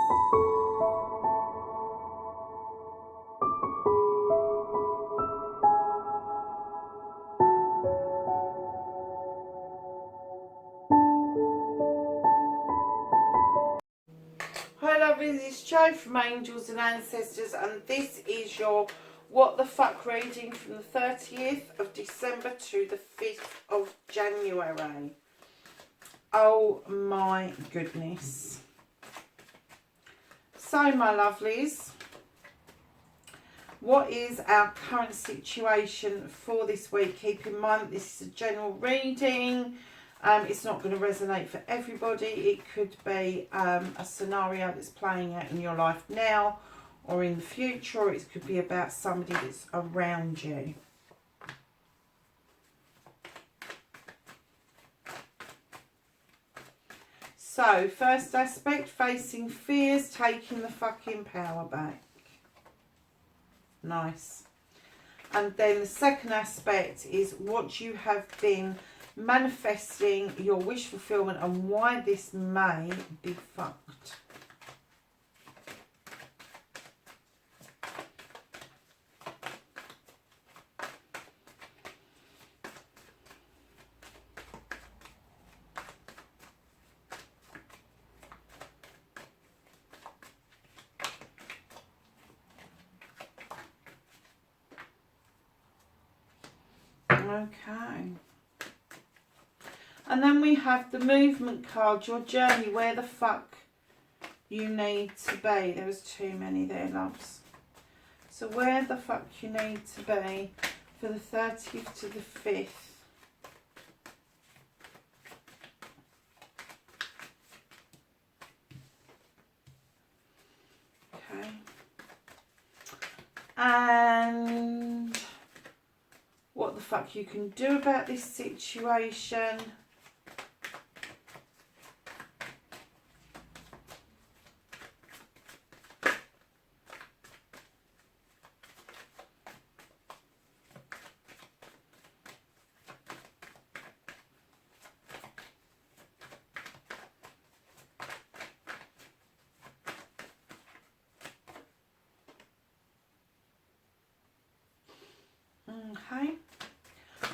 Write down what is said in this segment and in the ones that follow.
Hi lovelies, it's Jo from Angels and Ancestors, and this is your What the Fuck reading from the 30th of December to the 5th of January. Oh my goodness. So my lovelies, what is our current situation for this week? Keep in mind that this is a general reading. It's not going to resonate for everybody. It could be a scenario that's playing out in your life now or in the future, or it could be about somebody that's around you. So, first aspect, facing fears, taking the fucking power back. Nice. And then the second aspect is what you have been manifesting, your wish fulfillment, and why this may be fucked. Okay. And then we have the movement card, your journey, where the fuck you need to be. There was too many there, loves. So where the fuck you need to be for the 30th to the 5th. Okay. And what the fuck you can do about this situation. Okay.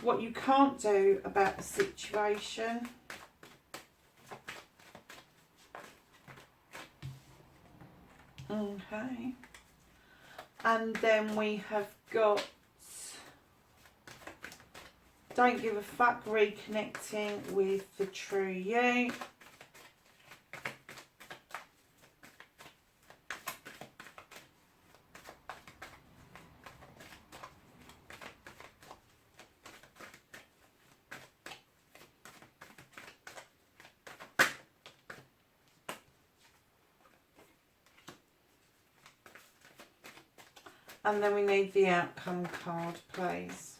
What you can't do about the situation. Okay. And then we have got don't give a fuck, reconnecting with the true you. And then we need the outcome card, please.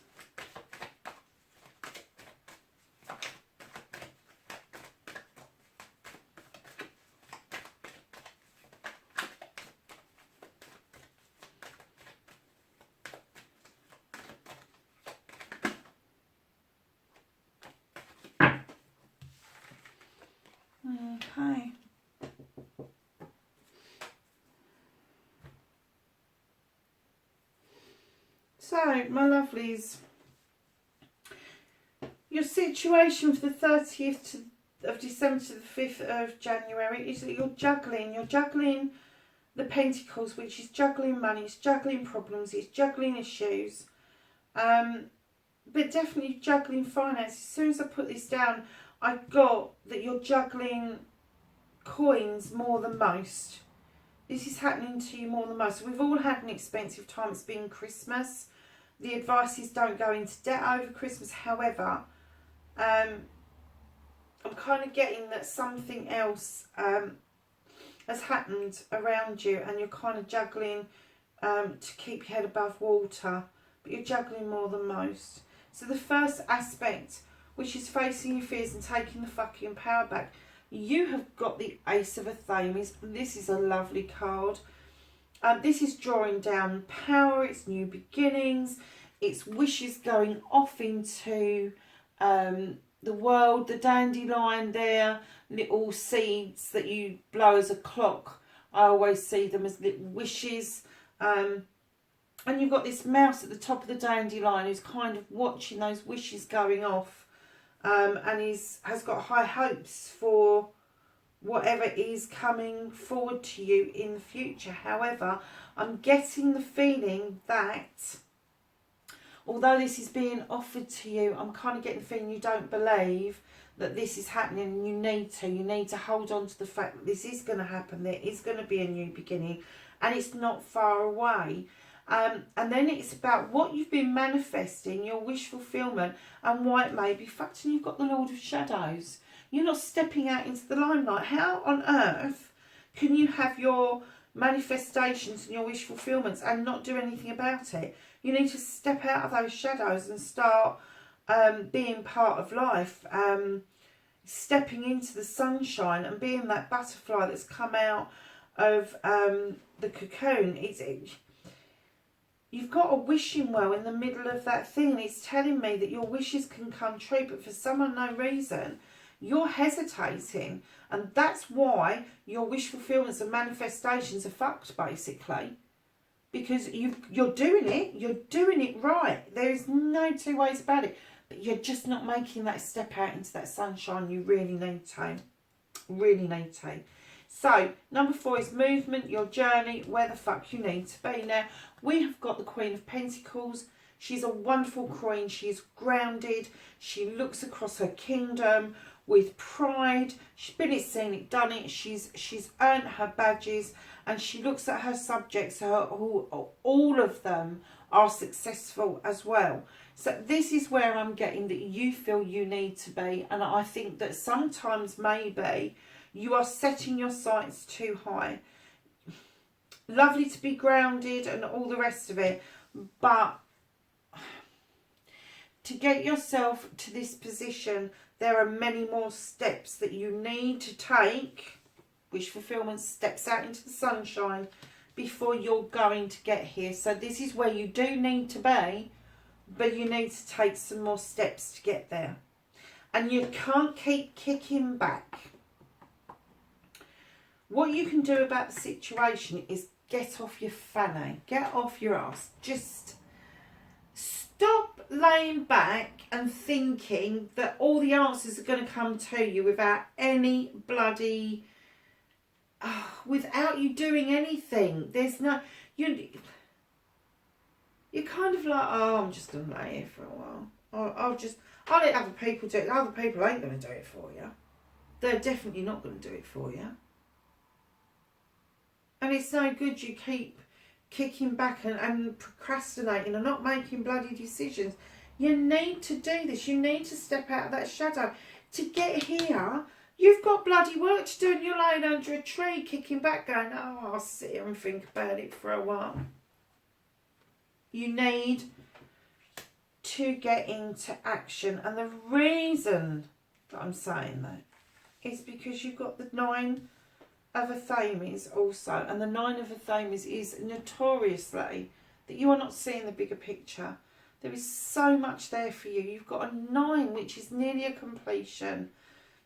Okay. So, my lovelies, your situation for the 30th of December to the 5th of January is that you're juggling the Pentacles, which is juggling money, it's juggling problems, it's juggling issues, but definitely juggling finance. As soon as I put this down, I got that you're juggling coins more than most. This is happening to you more than most. We've all had an expensive time. It's been Christmas. The advice is don't go into debt over Christmas. However, I'm kind of getting that something else has happened around you, and you're kind of juggling to keep your head above water, but you're juggling more than most. So the first aspect, which is facing your fears and taking the fucking power back, you have got the Ace of Athames. This is a lovely card. This is drawing down power, it's new beginnings, it's wishes going off into the world, the dandelion there, little seeds that you blow as a clock I always see them as little wishes. And you've got this mouse at the top of the dandelion who's kind of watching those wishes going off, and has got high hopes for whatever is coming forward to you in the future. However, I'm getting the feeling that although this is being offered to you, I'm kind of getting the feeling you don't believe that this is happening, and you need to hold on to the fact that this is going to happen. There is going to be a new beginning, and it's not far away. And then it's about what you've been manifesting, your wish fulfillment, and why it may be fact. And you've got the Lord of Shadows. You're not stepping out into the limelight. How on earth can you have your manifestations and your wish fulfillments and not do anything about it? You need to step out of those shadows and start being part of life, stepping into the sunshine and being that butterfly that's come out of the cocoon. You've got a wishing well in the middle of that thing. It's telling me that your wishes can come true, but for some unknown reason, you're hesitating. And that's why your wish fulfillments and manifestations are fucked, basically. Because you're doing it right. There is no two ways about it. But you're just not making that step out into that sunshine. You really need to. Really need to. So, number 4 is movement, your journey, where the fuck you need to be. Now, we have got the Queen of Pentacles. She's a wonderful queen. She's grounded. She looks across her kingdom with pride. She's been it, seen it, done it. She's earned her badges, and she looks at her subjects, who all of them are successful as well. So this is where I'm getting that you feel you need to be, and I think that sometimes maybe you are setting your sights too high. Lovely to be grounded and all the rest of it, but to get yourself to this position, there are many more steps that you need to take. Wish fulfillment, steps out into the sunshine before you're going to get here. So this is where you do need to be, but you need to take some more steps to get there. And you can't keep kicking back. What you can do about the situation is get off your fanny, get off your ass. Just stop laying back and thinking that all the answers are going to come to you without any bloody, without you doing anything. There's no, you're kind of like, oh, I'm just going to lay here for a while. I'll let other people do it. Other people ain't going to do it for you. They're definitely not going to do it for you. And it's no good you keep kicking back and procrastinating and not making bloody decisions. You need to do this. You need to step out of that shadow. To get here, you've got bloody work to do, and you're laying under a tree kicking back going, oh, I'll sit here and think about it for a while. You need to get into action. And the reason that I'm saying that is because you've got the 9 of a Thames also, and the 9 of a Thames is notoriously that you are not seeing the bigger picture. There is so much there for you. You've got a 9 which is nearly a completion.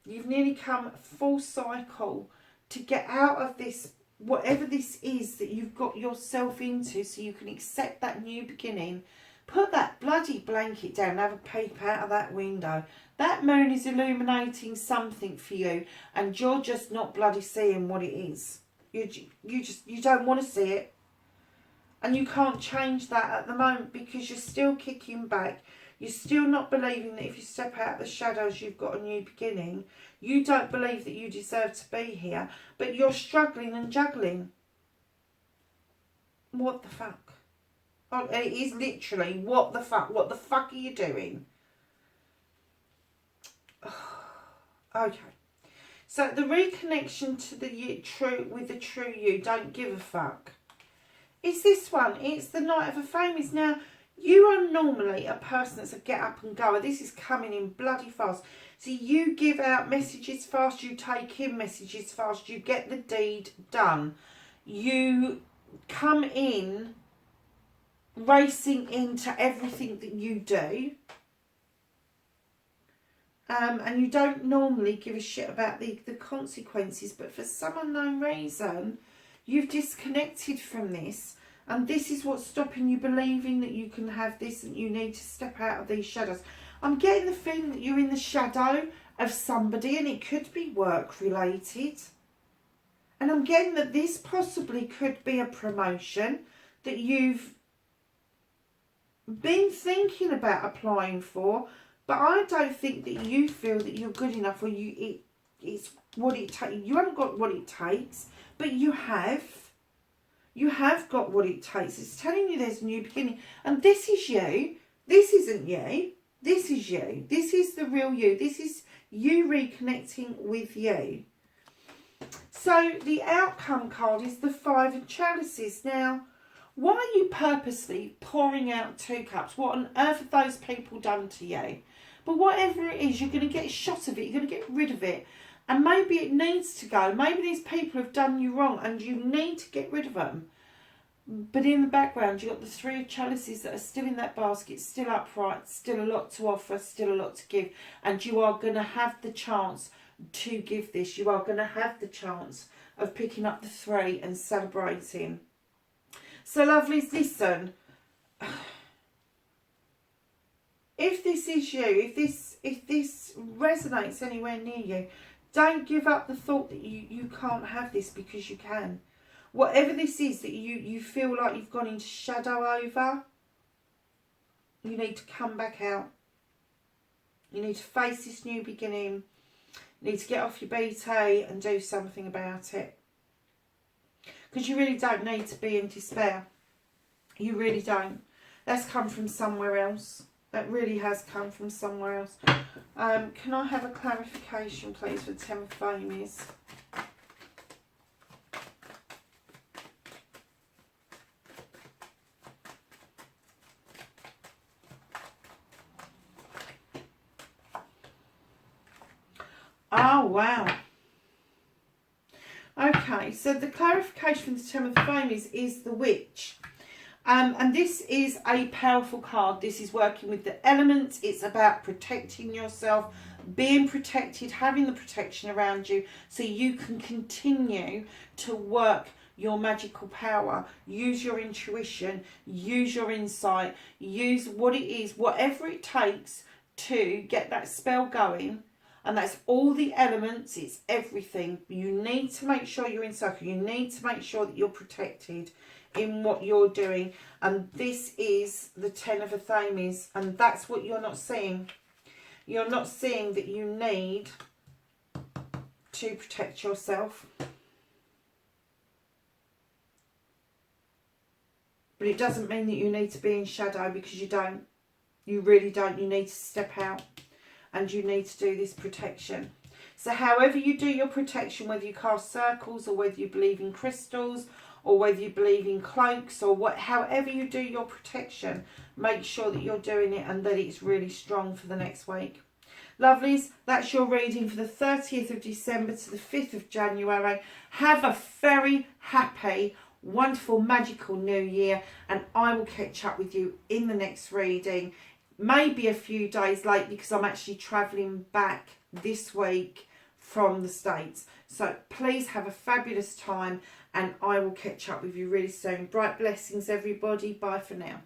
You've nearly come full cycle to get out of this, whatever this is that you've got yourself into, so you can accept that new beginning. Put that bloody blanket down and have a peep out of that window. That moon is illuminating something for you, and you're just not bloody seeing what it is. You don't want to see it. And you can't change that at the moment because you're still kicking back. You're still not believing that if you step out of the shadows, you've got a new beginning. You don't believe that you deserve to be here, but you're struggling and juggling. What the fuck? Oh, it is literally, what the fuck? What the fuck are you doing? Okay. So the reconnection to the true, with the true you, don't give a fuck. It's this one. It's the Knight of a Thames. Now, you are normally a person that's a get up and go. This is coming in bloody fast. So you give out messages fast. You take in messages fast. You get the deed done. You come in racing into everything that you do. And you don't normally give a shit about the consequences. But for some unknown reason, You've disconnected from this, and this is what's stopping you believing that you can have this, and you need to step out of these shadows. I'm getting the feeling that you're in the shadow of somebody, and it could be work related. And I'm getting that this possibly could be a promotion that you've been thinking about applying for, but I don't think that you feel that you're good enough, or it's what it takes. You haven't got what it takes, but you have. You have got what it takes. It's telling you there's a new beginning. And this is you. This isn't you. This is you. This is the real you. This is you reconnecting with you. So the outcome card is the 5 of Chalices. Now, why are you purposely pouring out 2 cups? What on earth have those people done to you? But whatever it is, you're going to get a shot of it. You're going to get rid of it. And maybe it needs to go. Maybe these people have done you wrong and you need to get rid of them. But in the background, you've got the 3 of Chalices that are still in that basket, still upright, still a lot to offer, still a lot to give. And you are going to have the chance to give this. You are going to have the chance of picking up the 3 and celebrating. So lovelies, listen. If this is you, if this resonates anywhere near you, don't give up the thought that you can't have this, because you can. Whatever this is that you feel like you've gone into shadow over, you need to come back out. You need to face this new beginning. You need to get off your BT and do something about it. Because you really don't need to be in despair. You really don't. That's come from somewhere else. That really has come from somewhere else. Can I have a clarification, please, for 10 of Flamies? Oh, wow. Okay, so the clarification for the 10 of Flamies is the Witch. And this is a powerful card. This is working with the elements. It's about protecting yourself, being protected, having the protection around you so you can continue to work your magical power. Use your intuition, use your insight, use what it is, whatever it takes to get that spell going. And that's all the elements, it's everything. You need to make sure you're in circle. You need to make sure that you're protected in what you're doing. And this is the 10 of Athames, and that's what you're not seeing. You're not seeing that you need to protect yourself. But it doesn't mean that you need to be in shadow, because you don't. You really don't. You need to step out and you need to do this protection. So however you do your protection, whether you cast circles or whether you believe in crystals or whether you believe in cloaks or however you do your protection, make sure that you're doing it and that it's really strong for the next week. Lovelies, that's your reading for the 30th of December to the 5th of January. Have a very happy, wonderful, magical new year, and I will catch up with you in the next reading. Maybe a few days late because I'm actually travelling back this week from the States. So please have a fabulous time, and I will catch up with you really soon. Bright blessings, everybody. Bye for now.